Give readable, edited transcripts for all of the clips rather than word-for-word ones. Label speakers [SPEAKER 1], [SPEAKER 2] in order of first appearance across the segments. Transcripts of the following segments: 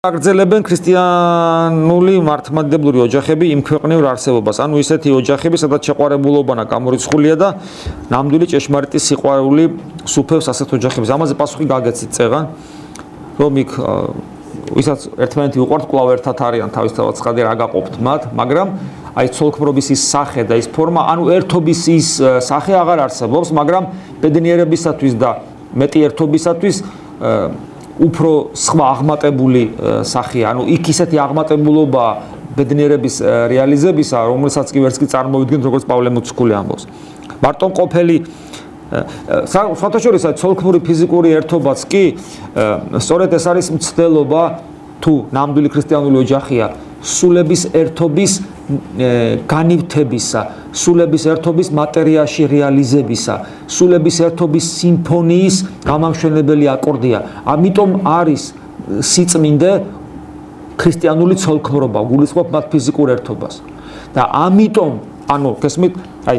[SPEAKER 1] აგრძელებენ ქრისტიანული მართლმადიდებლური ოჯახები იმ ქვეყნიურ არსებობას, ანუ ისეთი ოჯახები, სადაც შეყვარებულობანა გამორიცხულია და ნამდვილი ჭეშმარიტი სიყვარული სუფევს ასეთ ოჯახებს. ამაზე პასუხი გაგეცით წეღან, რომ იქ ვისაც ერთმანეთი უყვართ, კვლავ ერთად არიან თავისთავად ცხადი რა გაყოფთ მათ, მაგრამ აი ცოლქმრობის ის სახე და ის ფორმა, ანუ ერთობის ის სახე აღარ არსებობს, მაგრამ ბედნიერებისათვის და მეტი ერთობისათვის უფრო სხვა აღმატებული სახე, ანუ იქ ისეთი აღმატებულობა ბედნიერების რეალიზებისა, რომელსაც კი ვერც კი წარმოვიდგენთ, როგორც პავლე მოციქული ამბობს. მარტონყოფელი სხვათა შორის ცოლქმრული ფიზიკური ერთობაც კი სწორედ ეს არის მცდელობა თუ ნამდვილი ქრისტიანული ოჯახია სულების ერთობის განივთებისა, სულების ერთობის მატერიაში რეალიზებისა, სულების ერთობის სიმფონიის გამამშვენებელი აკორდია. ამიტომ არის სიწმინდე ქრისტიანული ცოლქმრობა, გულისხმობ მათ ფიზიკურ ერთობას. და ამიტომ, ანუ გესმით, აი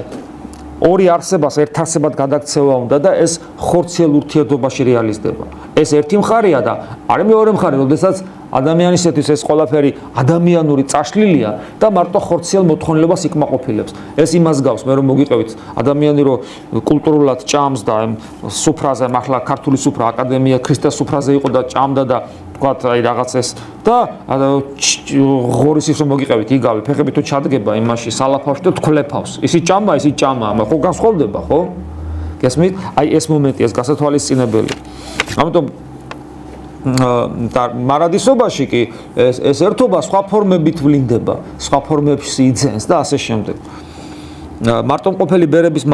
[SPEAKER 1] ორი არსებას ერთ არსებად გადაქცევა უნდა და ეს ხორციელ ურთიერთობაში რეალიზდება. ეს ერთი მხარეა და არის მეორე მხარე, როდესაც ადამიანისათვის ეს ყველაფერი ადამიანური წაშლილია და მარტო ხორციელ მოთხოვნილებას იკმაყოფილებს. ეს იმას გავს, მე რომ მოგიყევით, ადამიანი რომ კულტურულად ჭამს და სუფრაზე, ახლა ქართული სუფრა აკადემია ქრისტეს სუფრაზე იყო და ჭამდა და ვთქვათ, აი რაღაც ეს და ღორის ის რომ მოგიყევით, იგავი, ფეხები თუ ჩადგება იმაში სალაფავში და თქლეფავს. ისიც ჭამა, ხო განსხვავდება, ხო? გესმით? აი ეს მომენტია, ეს გასათვალისწინებელი. ამიტომ მარადისობაში კი ეს ერთობა სხვა ფორმებით ვლინდება, სხვა ფორმებში იძენს და ასე შემდეგ. მარტონყოფელი ბერების